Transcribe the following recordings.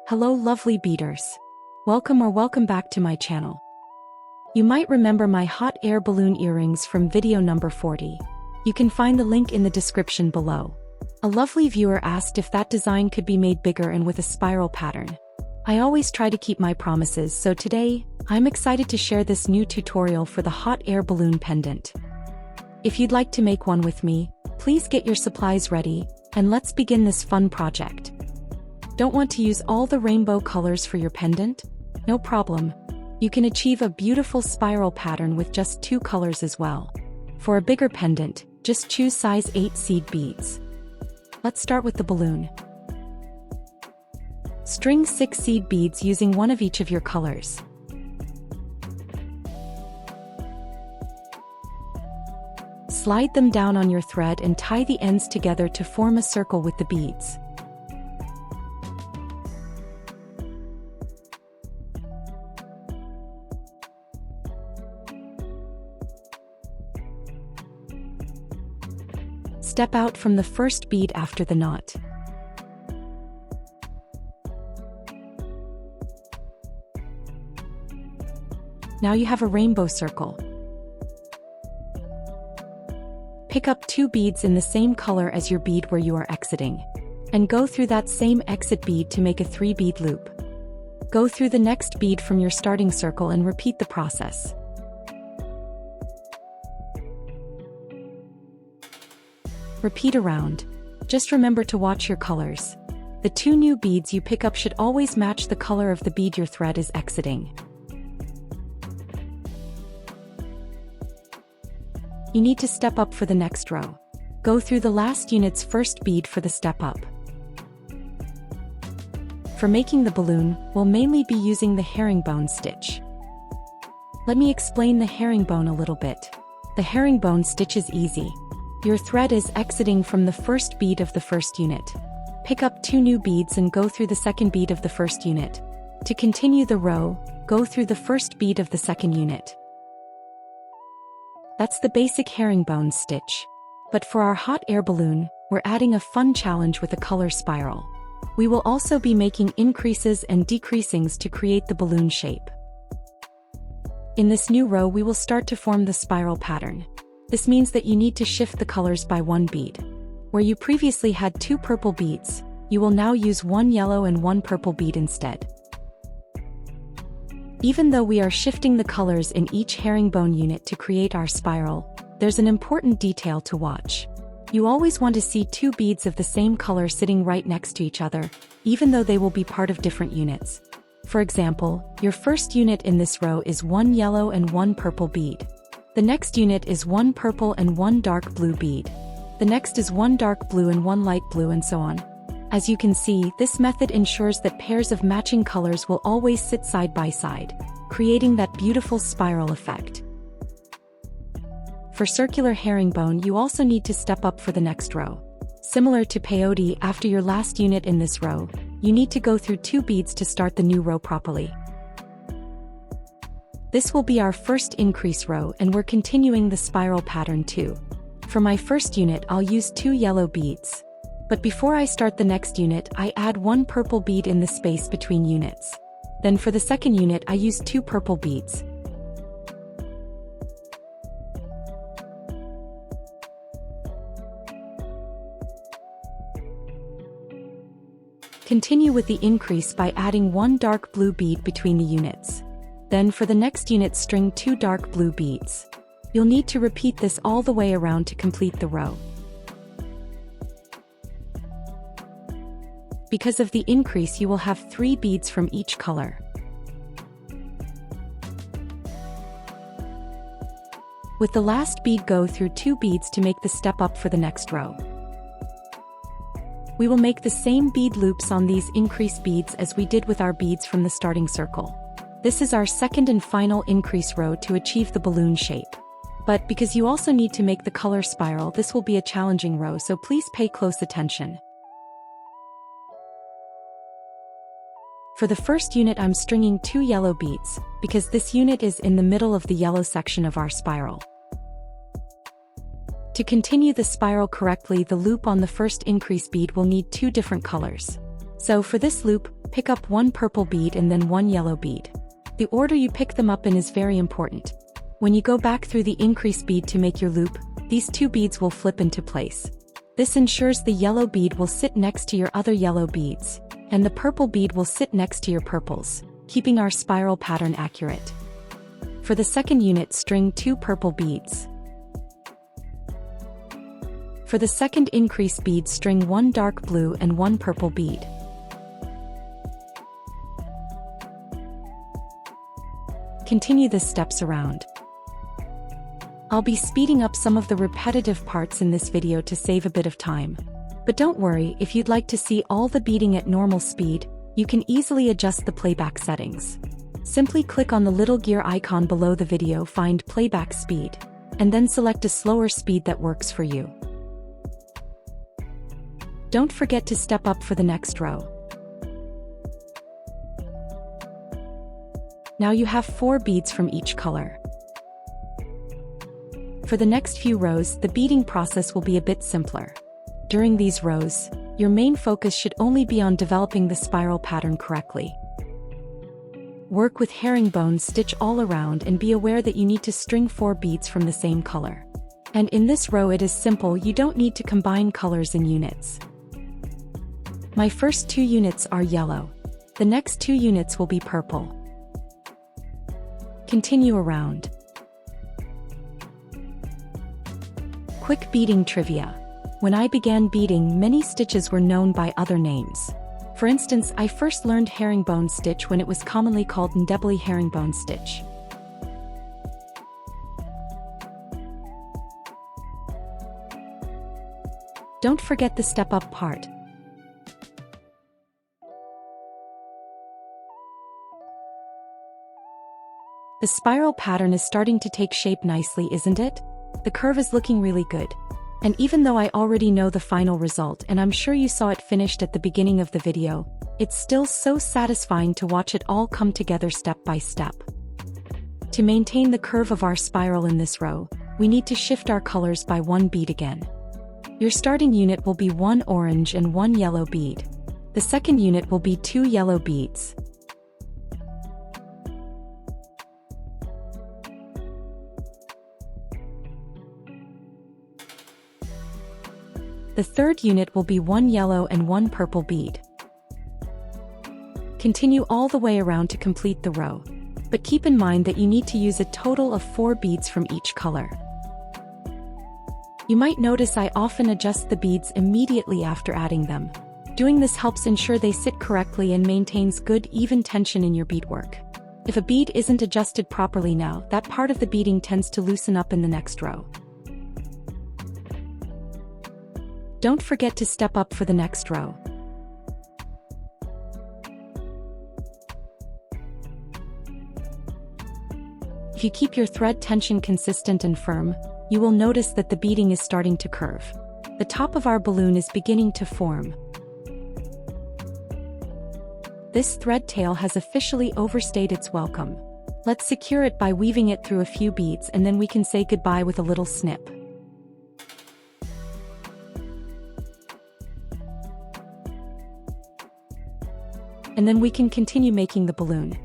Hello lovely beaders. Welcome back to my channel. You might remember my hot air balloon earrings from video number 40. You can find the link in the description below. A lovely viewer asked if that design could be made bigger and with a spiral pattern. I always try to keep my promises, so today, I'm excited to share this new tutorial for the hot air balloon pendant. If you'd like to make one with me, please get your supplies ready, and let's begin this fun project. Don't want to use all the rainbow colors for your pendant? No problem. You can achieve a beautiful spiral pattern with just 2 colors as well. For a bigger pendant, just choose size 8 seed beads. Let's start with the balloon. String 6 seed beads using one of each of your colors. Slide them down on your thread and tie the ends together to form a circle with the beads. Step out from the first bead after the knot. Now you have a rainbow circle. Pick up 2 beads in the same color as your bead where you are exiting, and go through that same exit bead to make a 3-bead loop. Go through the next bead from your starting circle and repeat the process. Repeat around. Just remember to watch your colors. The 2 new beads you pick up should always match the color of the bead your thread is exiting. You need to step up for the next row. Go through the last unit's first bead for the step up. For making the balloon, we'll mainly be using the herringbone stitch. Let me explain the herringbone a little bit. The herringbone stitch is easy. Your thread is exiting from the first bead of the first unit. Pick up 2 new beads and go through the second bead of the first unit. To continue the row, go through the first bead of the second unit. That's the basic herringbone stitch. But for our hot air balloon, we're adding a fun challenge with a color spiral. We will also be making increases and decreasings to create the balloon shape. In this new row, we will start to form the spiral pattern. This means that you need to shift the colors by 1 bead. Where you previously had 2 purple beads, you will now use 1 yellow and 1 purple bead instead. Even though we are shifting the colors in each herringbone unit to create our spiral, there's an important detail to watch. You always want to see 2 beads of the same color sitting right next to each other, even though they will be part of different units. For example, your first unit in this row is 1 yellow and 1 purple bead. The next unit is 1 purple and 1 dark blue bead. The next is 1 dark blue and 1 light blue, and so on. As you can see, this method ensures that pairs of matching colors will always sit side by side, creating that beautiful spiral effect. For circular herringbone, you also need to step up for the next row. Similar to peyote, after your last unit in this row, you need to go through 2 beads to start the new row properly. This will be our first increase row, and we're continuing the spiral pattern too. For my first unit, I'll use 2 yellow beads. But before I start the next unit, I add 1 purple bead in the space between units. Then for the second unit, I use 2 purple beads. Continue with the increase by adding 1 dark blue bead between the units. Then for the next unit, string 2 dark blue beads. You'll need to repeat this all the way around to complete the row. Because of the increase, you will have 3 beads from each color. With the last bead, go through 2 beads to make the step up for the next row. We will make the same bead loops on these increase beads as we did with our beads from the starting circle. This is our second and final increase row to achieve the balloon shape. But because you also need to make the color spiral, this will be a challenging row, so please pay close attention. For the first unit, I'm stringing 2 yellow beads, because this unit is in the middle of the yellow section of our spiral. To continue the spiral correctly, the loop on the first increase bead will need 2 different colors. So for this loop, pick up one purple bead and then one yellow bead. The order you pick them up in is very important. When you go back through the increase bead to make your loop, these two beads will flip into place. This ensures the yellow bead will sit next to your other yellow beads, and the purple bead will sit next to your purples, keeping our spiral pattern accurate. For the second unit, string 2 purple beads. For the second increase bead, string 1 dark blue and 1 purple bead. Continue the steps around. I'll be speeding up some of the repetitive parts in this video to save a bit of time. But don't worry, if you'd like to see all the beading at normal speed, you can easily adjust the playback settings. Simply click on the little gear icon below the video, find playback speed, and then select a slower speed that works for you. Don't forget to step up for the next row. Now you have 4 beads from each color. For the next few rows, the beading process will be a bit simpler. During these rows, your main focus should only be on developing the spiral pattern correctly. Work with herringbone stitch all around and be aware that you need to string 4 beads from the same color. And in this row it is simple, you don't need to combine colors in units. My first 2 units are yellow. The next 2 units will be purple. Continue around. Quick beading trivia. When I began beading, many stitches were known by other names. For instance, I first learned herringbone stitch when it was commonly called ndebele herringbone stitch. Don't forget the step-up part. The spiral pattern is starting to take shape nicely, isn't it? The curve is looking really good. And even though I already know the final result and I'm sure you saw it finished at the beginning of the video, it's still so satisfying to watch it all come together step by step. To maintain the curve of our spiral in this row, we need to shift our colors by 1 bead again. Your starting unit will be 1 orange and 1 yellow bead. The second unit will be 2 yellow beads. The third unit will be 1 yellow and 1 purple bead. Continue all the way around to complete the row, but keep in mind that you need to use a total of 4 beads from each color. You might notice I often adjust the beads immediately after adding them. Doing this helps ensure they sit correctly and maintains good even tension in your beadwork. If a bead isn't adjusted properly now, that part of the beading tends to loosen up in the next row. Don't forget to step up for the next row. If you keep your thread tension consistent and firm, you will notice that the beading is starting to curve. The top of our balloon is beginning to form. This thread tail has officially overstayed its welcome. Let's secure it by weaving it through a few beads, and then we can say goodbye with a little snip. And then we can continue making the balloon.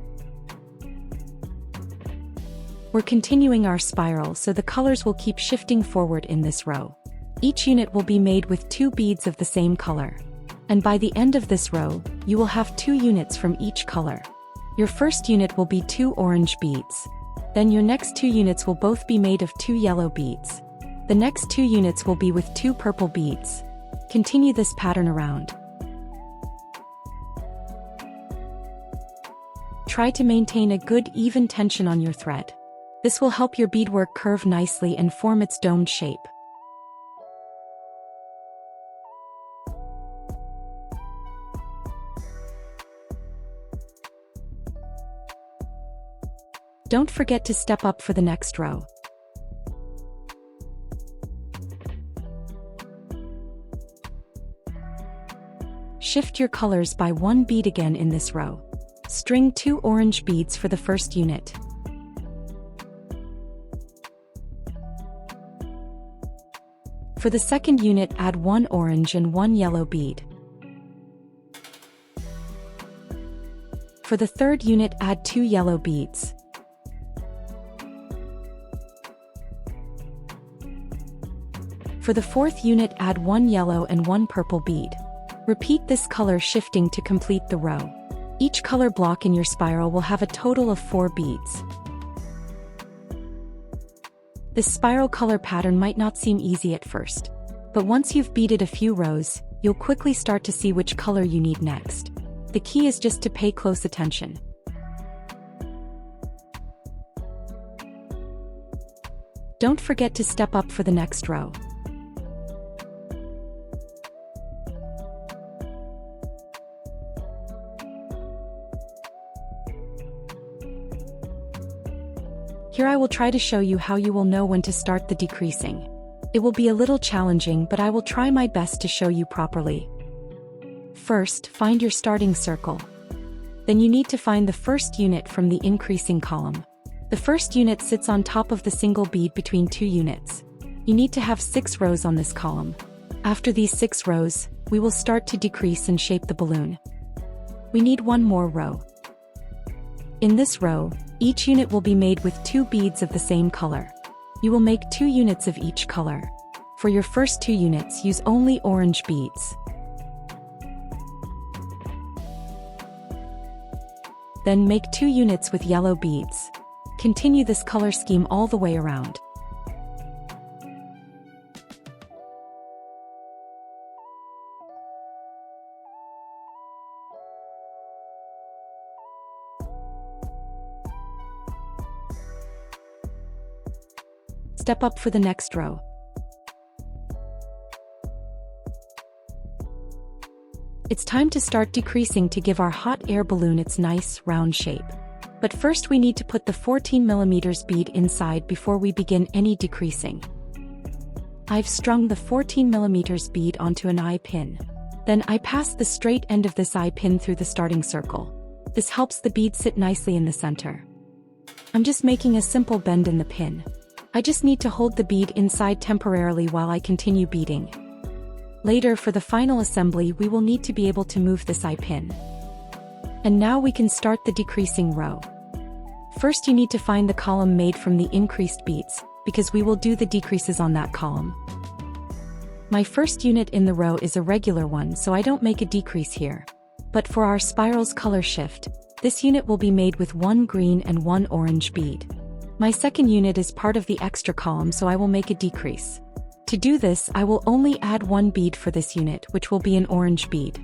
We're continuing our spiral, so the colors will keep shifting forward in this row. Each unit will be made with 2 beads of the same color. And by the end of this row, you will have 2 units from each color. Your first unit will be 2 orange beads. Then your next 2 units will both be made of 2 yellow beads. The next 2 units will be with 2 purple beads. Continue this pattern around. Try to maintain a good even tension on your thread. This will help your beadwork curve nicely and form its domed shape. Don't forget to step up for the next row. Shift your colors by 1 bead again in this row. String 2 orange beads for the first unit. For the second unit, add 1 orange and 1 yellow bead. For the third unit, add 2 yellow beads. For the fourth unit, add 1 yellow and 1 purple bead. Repeat this color shifting to complete the row. Each color block in your spiral will have a total of 4 beads. This spiral color pattern might not seem easy at first, but once you've beaded a few rows, you'll quickly start to see which color you need next. The key is just to pay close attention. Don't forget to step up for the next row. Here I will try to show you how you will know when to start the decreasing. It will be a little challenging, but I will try my best to show you properly. First, find your starting circle. Then you need to find the first unit from the increasing column. The first unit sits on top of the single bead between 2 units. You need to have 6 rows on this column. After these 6 rows, we will start to decrease and shape the balloon. We need 1 more row. In this row, each unit will be made with 2 beads of the same color. You will make 2 units of each color. For your first 2 units, use only orange beads. Then make 2 units with yellow beads. Continue this color scheme all the way around. Step up for the next row. It's time to start decreasing to give our hot air balloon its nice, round shape. But first we need to put the 14mm bead inside before we begin any decreasing. I've strung the 14mm bead onto an eye pin. Then I pass the straight end of this eye pin through the starting circle. This helps the bead sit nicely in the center. I'm just making a simple bend in the pin. I just need to hold the bead inside temporarily while I continue beading. Later, for the final assembly, we will need to be able to move this eye pin. And now we can start the decreasing row. First you need to find the column made from the increased beads, because we will do the decreases on that column. My first unit in the row is a regular one, so I don't make a decrease here. But for our spiral's color shift, this unit will be made with 1 green and 1 orange bead. My second unit is part of the extra column, so I will make a decrease. To do this, I will only add 1 bead for this unit, which will be an orange bead.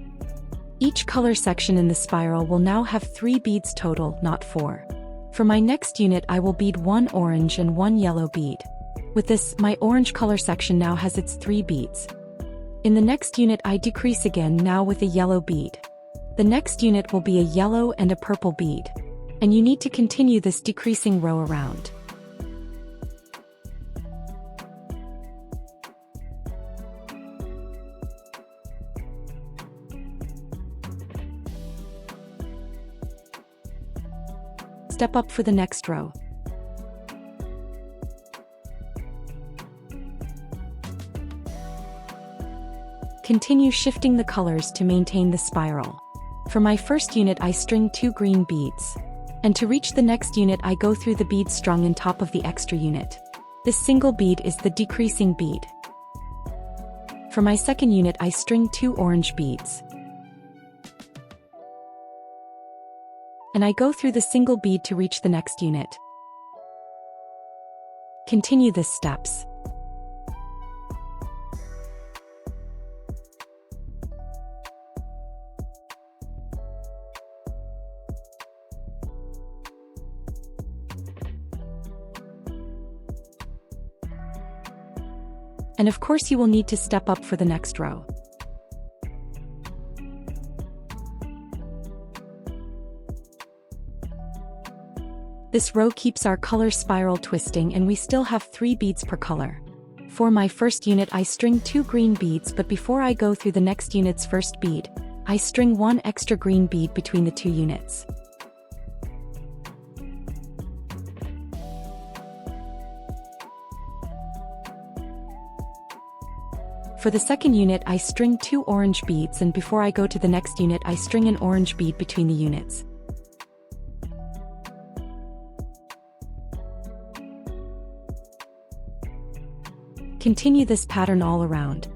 Each color section in the spiral will now have 3 beads total, not 4. For my next unit, I will bead 1 orange and 1 yellow bead. With this, my orange color section now has its 3 beads. In the next unit, I decrease again, now with a yellow bead. The next unit will be a yellow and a purple bead. And you need to continue this decreasing row around. Step up for the next row. Continue shifting the colors to maintain the spiral. For my first unit, I string 2 green beads. And to reach the next unit, I go through the bead strung on top of the extra unit. This single bead is the decreasing bead. For my second unit, I string 2 orange beads. And I go through the single bead to reach the next unit. Continue these steps. And of course you will need to step up for the next row. This row keeps our color spiral twisting, and we still have 3 beads per color. For my first unit, I string 2 green beads, but before I go through the next unit's first bead, I string 1 extra green bead between the 2 units. For the second unit, I string 2 orange beads, and before I go to the next unit, I string an orange bead between the units. Continue this pattern all around.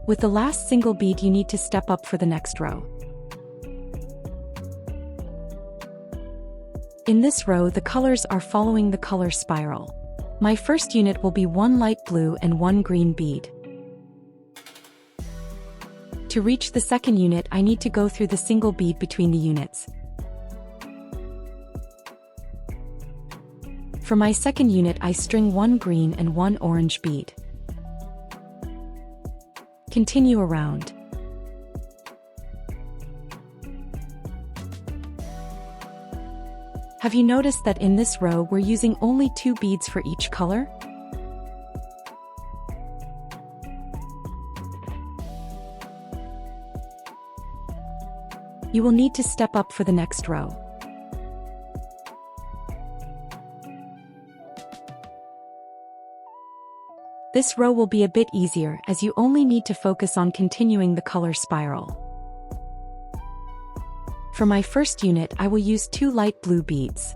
With the last single bead, you need to step up for the next row. In this row, the colors are following the color spiral. My first unit will be one light blue and one green bead. To reach the second unit, I need to go through the single bead between the units. For my second unit, I string one green and one orange bead. Continue around. Have you noticed that in this row we're using only 2 beads for each color? You will need to step up for the next row. This row will be a bit easier as you only need to focus on continuing the color spiral. For my first unit, I will use 2 light blue beads.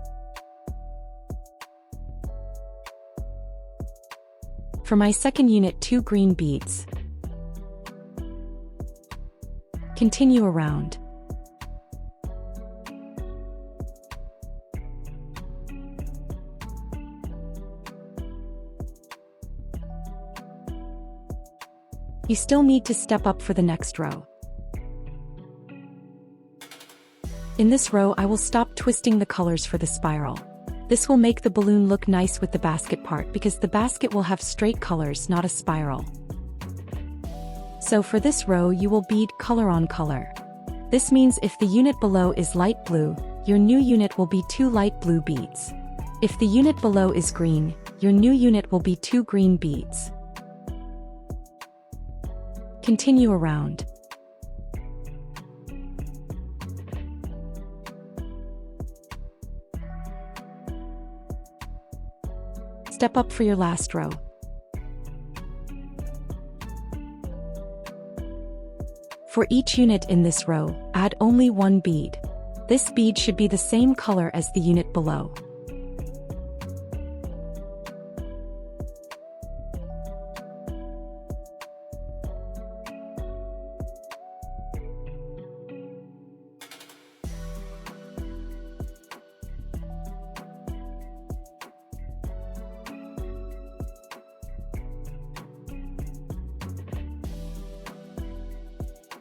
For my second unit, 2 green beads. Continue around. You still need to step up for the next row. In this row, I will stop twisting the colors for the spiral. This will make the balloon look nice with the basket part because the basket will have straight colors, not a spiral. So for this row, you will bead color on color. This means if the unit below is light blue, your new unit will be 2 light blue beads. If the unit below is green, your new unit will be 2 green beads. Continue around. Step up for your last row. For each unit in this row, add only 1 bead. This bead should be the same color as the unit below.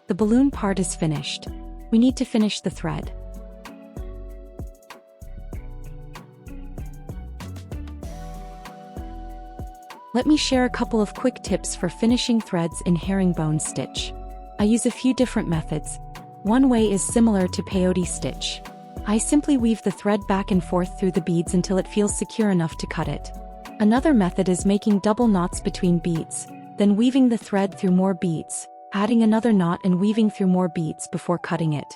The balloon part is finished. We need to finish the thread. Let me share a couple of quick tips for finishing threads in herringbone stitch. I use a few different methods. One way is similar to peyote stitch. I simply weave the thread back and forth through the beads until it feels secure enough to cut it. Another method is making double knots between beads, then weaving the thread through more beads, adding another knot and weaving through more beads before cutting it.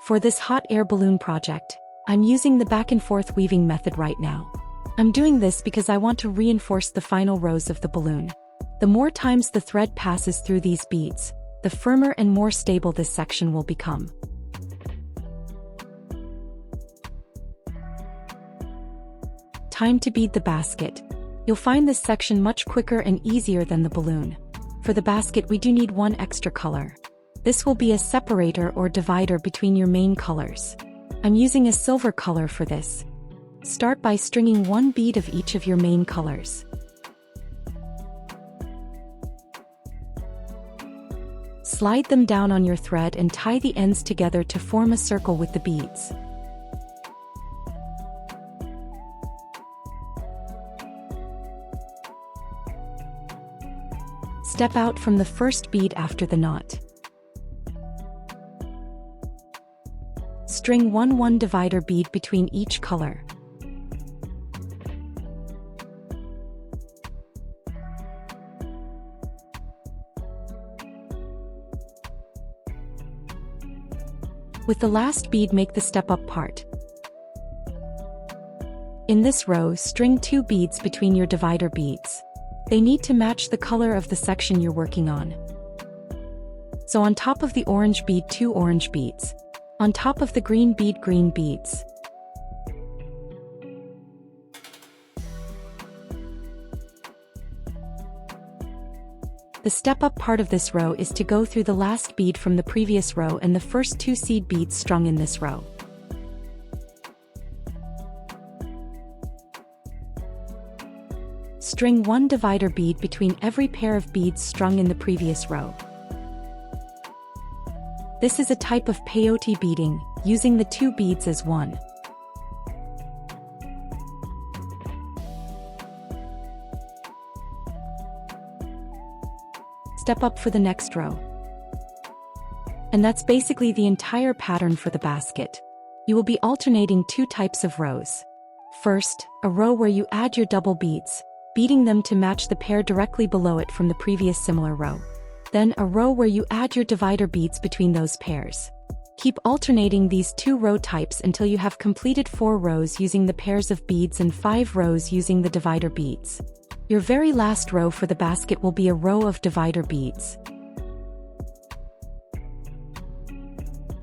For this hot air balloon project, I'm using the back and forth weaving method right now. I'm doing this because I want to reinforce the final rows of the balloon. The more times the thread passes through these beads, the firmer and more stable this section will become. Time to bead the basket. You'll find this section much quicker and easier than the balloon. For the basket, we do need 1 extra color. This will be a separator or divider between your main colors. I'm using a silver color for this. Start by stringing 1 bead of each of your main colors. Slide them down on your thread and tie the ends together to form a circle with the beads. Step out from the first bead after the knot. String 1 divider bead between each color. With the last bead, make the step-up part. In this row, string 2 beads between your divider beads. They need to match the color of the section you're working on. So on top of the orange bead, 2 orange beads. On top of the green bead, green beads. The step-up part of this row is to go through the last bead from the previous row and the first 2 seed beads strung in this row. String 1 divider bead between every pair of beads strung in the previous row. This is a type of peyote beading, using the 2 beads as one. Step up for the next row. And that's basically the entire pattern for the basket. You will be alternating 2 types of rows. First, a row where you add your double beads, beading them to match the pair directly below it from the previous similar row. Then a row where you add your divider beads between those pairs. Keep alternating these 2 row types until you have completed 4 rows using the pairs of beads and 5 rows using the divider beads. Your very last row for the basket will be a row of divider beads.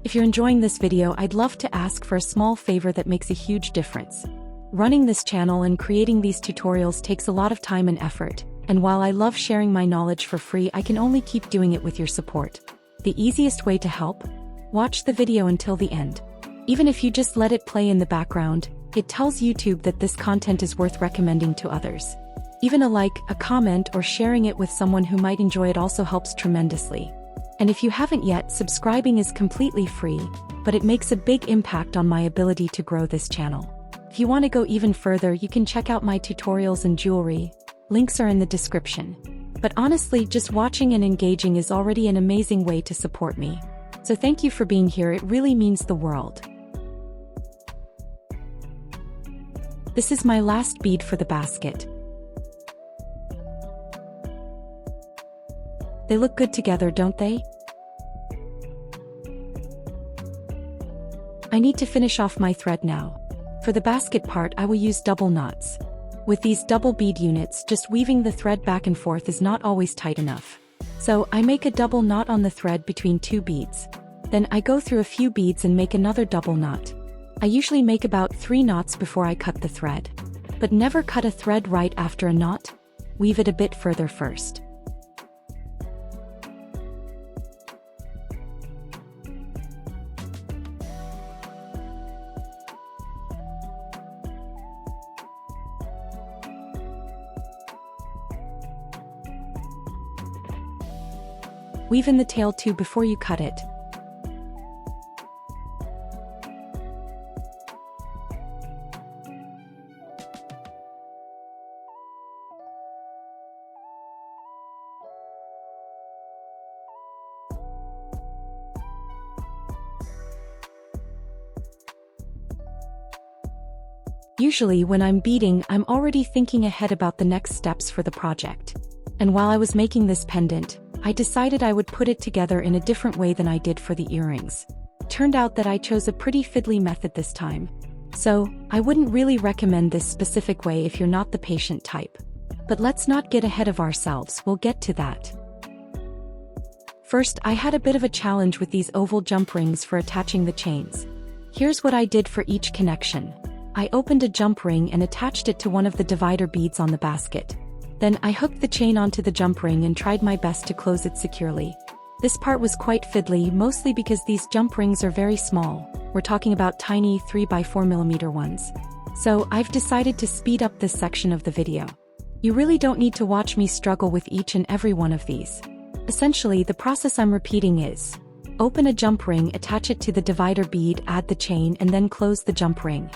If you're enjoying this video, I'd love to ask for a small favor that makes a huge difference. Running this channel and creating these tutorials takes a lot of time and effort, and while I love sharing my knowledge for free, I can only keep doing it with your support. The easiest way to help? Watch the video until the end. Even if you just let it play in the background, it tells YouTube that this content is worth recommending to others. Even a like, a comment, or sharing it with someone who might enjoy it also helps tremendously. And if you haven't yet, subscribing is completely free, but it makes a big impact on my ability to grow this channel. If you want to go even further, you can check out my tutorials and jewelry. Links are in the description. But honestly, just watching and engaging is already an amazing way to support me. So thank you for being here, it really means the world. This is my last bead for the basket. They look good together, don't they? I need to finish off my thread now. For the basket part, I will use double knots. With these double bead units, just weaving the thread back and forth is not always tight enough. So I make a double knot on the thread between 2 beads. Then I go through a few beads and make another double knot. I usually make about 3 knots before I cut the thread. But never cut a thread right after a knot. Weave it a bit further first. Weave in the tail too before you cut it. Usually when I'm beading, I'm already thinking ahead about the next steps for the project. And while I was making this pendant, I decided I would put it together in a different way than I did for the earrings. Turned out that I chose a pretty fiddly method this time. So, I wouldn't really recommend this specific way if you're not the patient type. But let's not get ahead of ourselves, we'll get to that. First, I had a bit of a challenge with these oval jump rings for attaching the chains. Here's what I did for each connection. I opened a jump ring and attached it to one of the divider beads on the basket. Then I hooked the chain onto the jump ring and tried my best to close it securely. This part was quite fiddly, mostly because these jump rings are very small. We're talking about tiny 3x4mm ones. So I've decided to speed up this section of the video. You really don't need to watch me struggle with each and every one of these. Essentially, the process I'm repeating is: open a jump ring, attach it to the divider bead, add the chain, and then close the jump ring.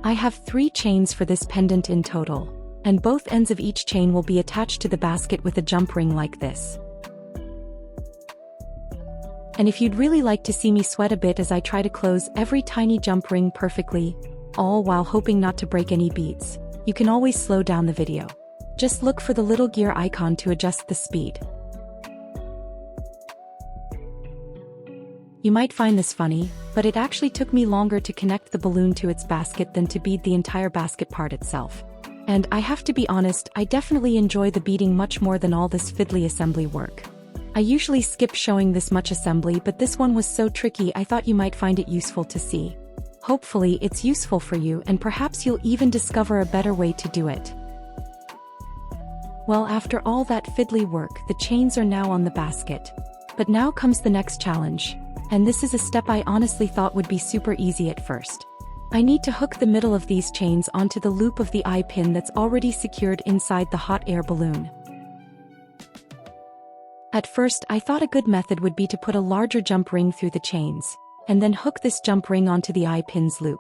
I have 3 chains for this pendant in total, and both ends of each chain will be attached to the basket with a jump ring like this. And if you'd really like to see me sweat a bit as I try to close every tiny jump ring perfectly, all while hoping not to break any beads, you can always slow down the video. Just look for the little gear icon to adjust the speed. You might find this funny, but it actually took me longer to connect the balloon to its basket than to bead the entire basket part itself. And I have to be honest, I definitely enjoy the beading much more than all this fiddly assembly work. I usually skip showing this much assembly, but this one was so tricky I thought you might find it useful to see. Hopefully it's useful for you, and perhaps you'll even discover a better way to do it. Well, after all that fiddly work, the chains are now on the basket. But now comes the next challenge. And this is a step I honestly thought would be super easy at first. I need to hook the middle of these chains onto the loop of the eye pin that's already secured inside the hot air balloon. At first, I thought a good method would be to put a larger jump ring through the chains, and then hook this jump ring onto the eye pin's loop.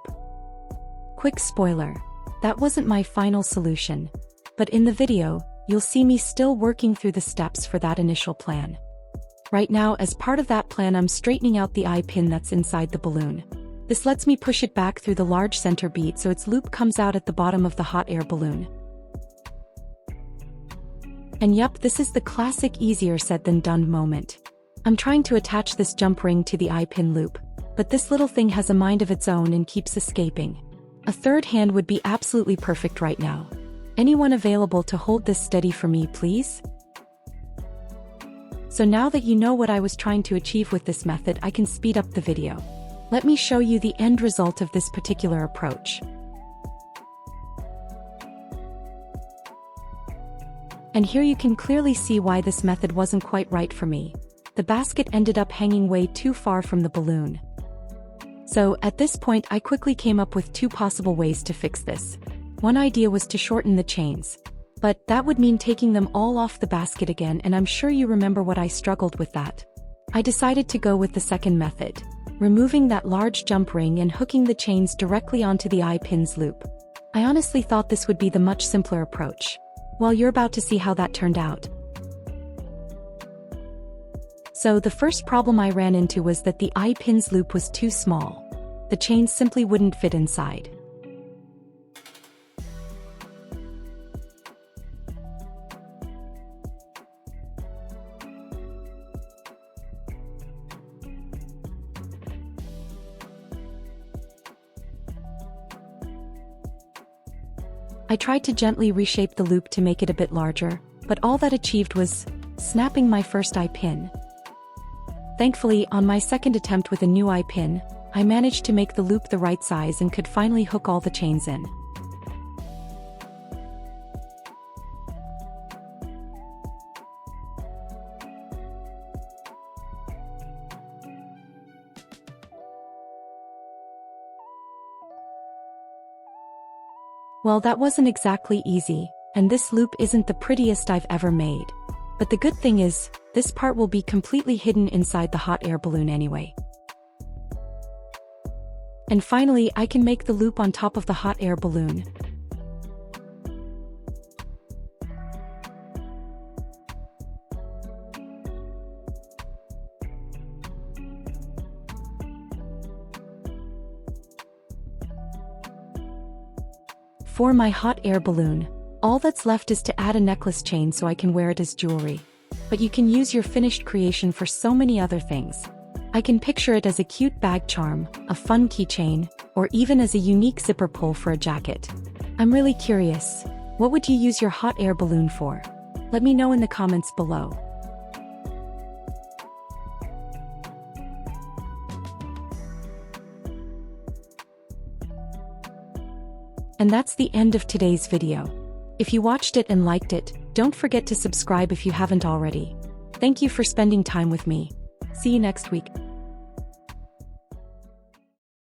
Quick spoiler, that wasn't my final solution. But in the video, you'll see me still working through the steps for that initial plan. Right now, as part of that plan, I'm straightening out the eye pin that's inside the balloon. This lets me push it back through the large center bead so its loop comes out at the bottom of the hot air balloon. And yep, this is the classic easier said than done moment. I'm trying to attach this jump ring to the eye pin loop, but this little thing has a mind of its own and keeps escaping. A third hand would be absolutely perfect right now. Anyone available to hold this steady for me, please? So now that you know what I was trying to achieve with this method, I can speed up the video. Let me show you the end result of this particular approach. And here you can clearly see why this method wasn't quite right for me. The basket ended up hanging way too far from the balloon. So, at this point, I quickly came up with two possible ways to fix this. One idea was to shorten the chains. But that would mean taking them all off the basket again, and I'm sure you remember what I struggled with that. I decided to go with the second method, removing that large jump ring and hooking the chains directly onto the eye pin's loop. I honestly thought this would be the much simpler approach. Well, you're about to see how that turned out. So the first problem I ran into was that the eye pin's loop was too small. The chains simply wouldn't fit inside. I tried to gently reshape the loop to make it a bit larger, but all that achieved was snapping my first eye pin. Thankfully, on my second attempt with a new eye pin, I managed to make the loop the right size and could finally hook all the chains in. Well, that wasn't exactly easy, and this loop isn't the prettiest I've ever made. But the good thing is, this part will be completely hidden inside the hot air balloon anyway. And finally, I can make the loop on top of the hot air balloon. For my hot air balloon, all that's left is to add a necklace chain so I can wear it as jewelry. But you can use your finished creation for so many other things. I can picture it as a cute bag charm, a fun keychain, or even as a unique zipper pull for a jacket. I'm really curious, what would you use your hot air balloon for? Let me know in the comments below. And that's the end of today's video. If you watched it and liked it, don't forget to subscribe if you haven't already. Thank you for spending time with me. See you next week.